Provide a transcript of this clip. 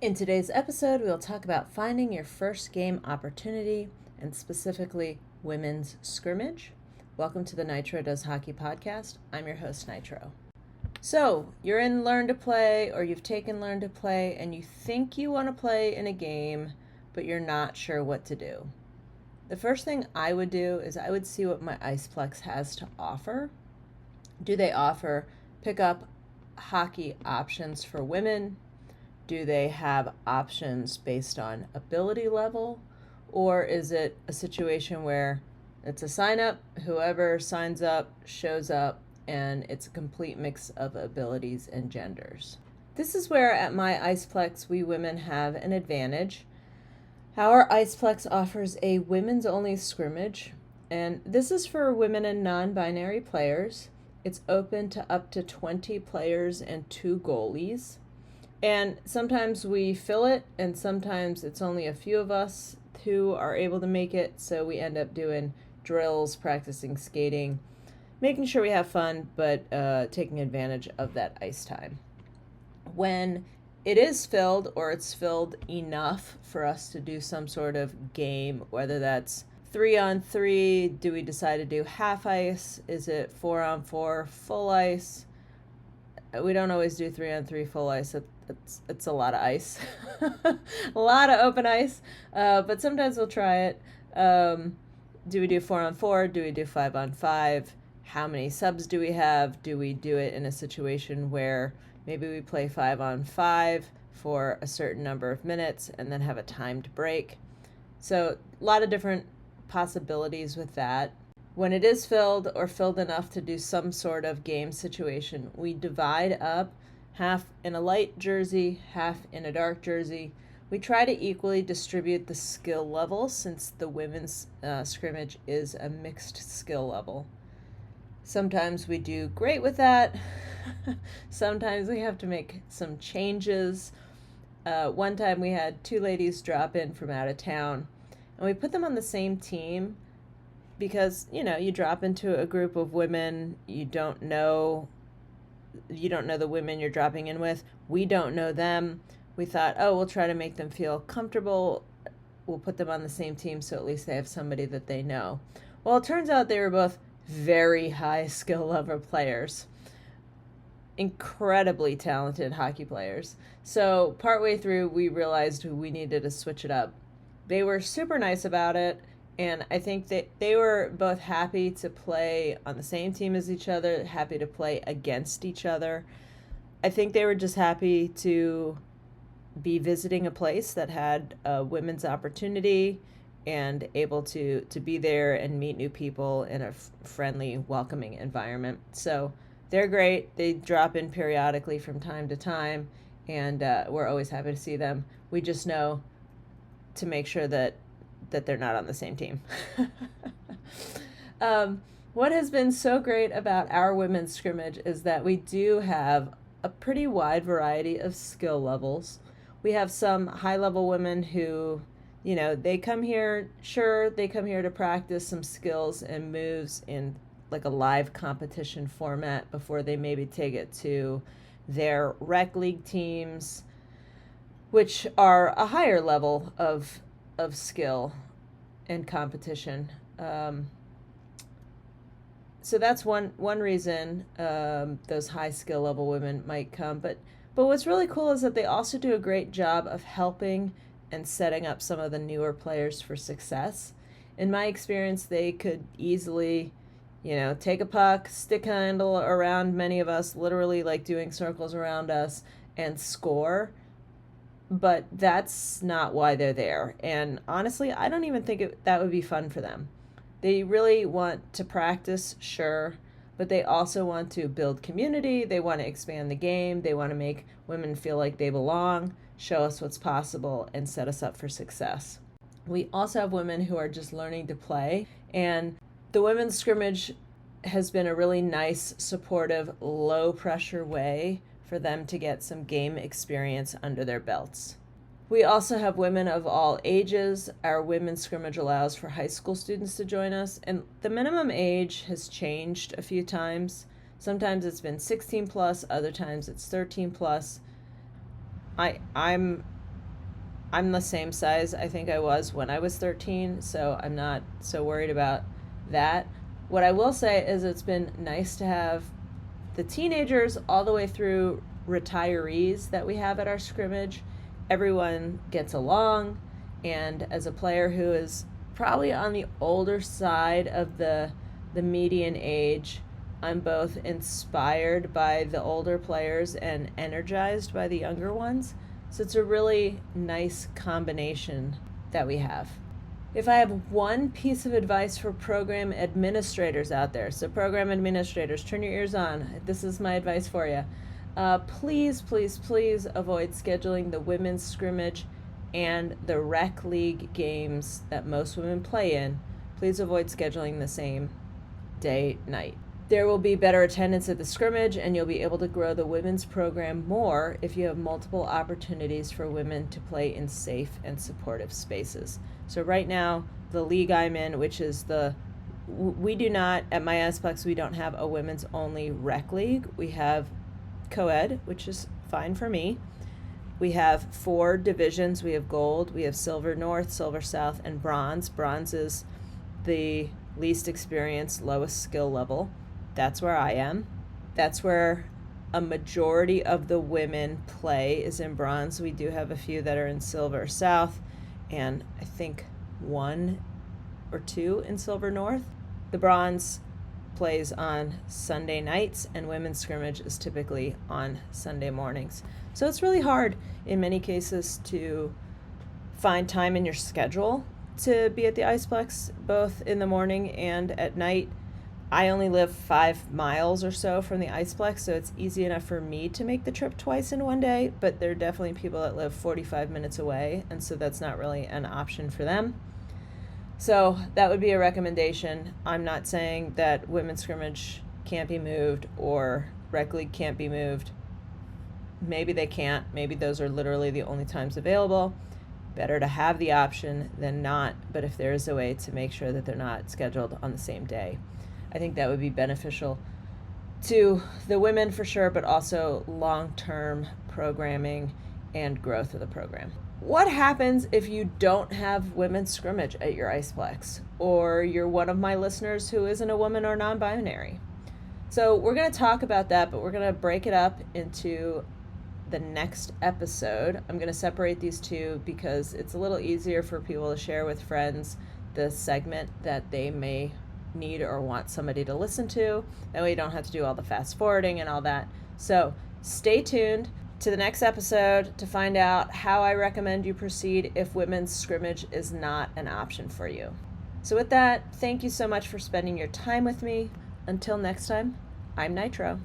In today's episode, we'll talk about finding your first game opportunity and specifically women's scrimmage. Welcome to the NITRO Does Hockey Podcast. I'm your host, Nitro. So, you're in Learn to Play or you've taken Learn to Play and you think you want to play in a game, but you're not sure what to do. The first thing I would do is I would see what my Iceplex has to offer. Do they offer pickup hockey options for women? Do they have options based on ability level? Or is it a situation where it's a sign up, whoever signs up shows up, and it's a complete mix of abilities and genders? This is where at my Iceplex we women have an advantage. Our Iceplex offers a women's only scrimmage, and this is for women and non-binary players. It's open to up to 20 players and 2 goalies. And sometimes we fill it, and sometimes it's only a few of us who are able to make it, so we end up doing drills, practicing skating, making sure we have fun, but taking advantage of that ice time. When it is filled, or it's filled enough for us to do some sort of game, whether that's 3-on-3, do we decide to do half ice? Is it 4-on-4, full ice? We don't always do 3-on-3 full ice. It's a lot of ice, a lot of open ice, but sometimes we'll try it. Do we do 4-on-4? Do we do 5-on-5? How many subs do we have? Do we do it in a situation where maybe we play 5-on-5 for a certain number of minutes and then have a timed break? So a lot of different possibilities with that. When it is filled or filled enough to do some sort of game situation, we divide up, half in a light jersey, half in a dark jersey. We try to equally distribute the skill level since the women's scrimmage is a mixed skill level. Sometimes we do great with that. Sometimes we have to make some changes. One time we had 2 ladies drop in from out of town, and we put them on the same team because, you drop into a group of women, you don't know the women you're dropping in with. We don't know them. We thought, we'll try to make them feel comfortable. We'll put them on the same team so at least they have somebody that they know. Well, it turns out they were both very high skill level players. Incredibly talented hockey players. So partway through, we realized we needed to switch it up. They were super nice about it. And I think that they were both happy to play on the same team as each other, happy to play against each other. I think they were just happy to be visiting a place that had a women's opportunity and able to be there and meet new people in a friendly, welcoming environment. So they're great. They drop in periodically from time to time, and we're always happy to see them. We just know to make sure that they're not on the same team. What has been so great about our women's scrimmage is that we do have a pretty wide variety of skill levels. We have some high-level women who, they come here to practice some skills and moves in like a live competition format before they maybe take it to their rec league teams, which are a higher level of skill and competition. So that's one reason those high skill level women might come. But what's really cool is that they also do a great job of helping and setting up some of the newer players for success. In my experience, they could easily, take a puck, stick handle around many of us, literally like doing circles around us, and score. But that's not why they're there. And honestly, I don't even think that would be fun for them. They really want to practice, sure, but they also want to build community. They want to expand the game. They want to make women feel like they belong, show us what's possible, and set us up for success. We also have women who are just learning to play, and the women's scrimmage has been a really nice, supportive, low-pressure way for them to get some game experience under their belts. We also have women of all ages. Our women's scrimmage allows for high school students to join us, and the minimum age has changed a few times. Sometimes it's been 16 plus, other times it's 13 plus. I'm I'm the same size I think I was when I was 13, so I'm not so worried about that. What I will say is it's been nice to have the teenagers all the way through retirees that we have at our scrimmage. Everyone gets along, and as a player who is probably on the older side of the median age, I'm both inspired by the older players and energized by the younger ones. So it's a really nice combination that we have. If I have one piece of advice for program administrators out there, so program administrators, turn your ears on. This is my advice for you. Please, please, please avoid scheduling the women's scrimmage and the rec league games that most women play in. Please avoid scheduling the same day, night. There will be better attendance at the scrimmage, and you'll be able to grow the women's program more if you have multiple opportunities for women to play in safe and supportive spaces. So right now, the league I'm in, which is we do not, at my Iceplex, we don't have a women's only rec league. We have co-ed, which is fine for me. We have 4 divisions. We have gold, we have silver north, silver south, and bronze. Bronze is the least experienced, lowest skill level. That's where I am. That's where a majority of the women play, is in bronze. We do have a few that are in silver south, and I think 1 or 2 in silver north. The bronze plays on Sunday nights, and women's scrimmage is typically on Sunday mornings. So it's really hard in many cases to find time in your schedule to be at the Iceplex, both in the morning and at night. I only live 5 miles or so from the Iceplex, so it's easy enough for me to make the trip twice in one day, but there are definitely people that live 45 minutes away, and so that's not really an option for them. So that would be a recommendation. I'm not saying that women's scrimmage can't be moved or rec league can't be moved. Maybe they can't. Maybe those are literally the only times available. Better to have the option than not, but if there is a way to make sure that they're not scheduled on the same day, I think that would be beneficial to the women for sure, but also long-term programming and growth of the program. What happens if you don't have women's scrimmage at your Iceplex, or you're one of my listeners who isn't a woman or non-binary? So we're going to talk about that, but we're going to break it up into the next episode. I'm going to separate these two because it's a little easier for people to share with friends the segment that they may need or want somebody to listen to. That way you don't have to do all the fast forwarding and all that. So stay tuned to the next episode to find out how I recommend you proceed if women's scrimmage is not an option for you. So with that, thank you so much for spending your time with me. Until next time, I'm Nitro.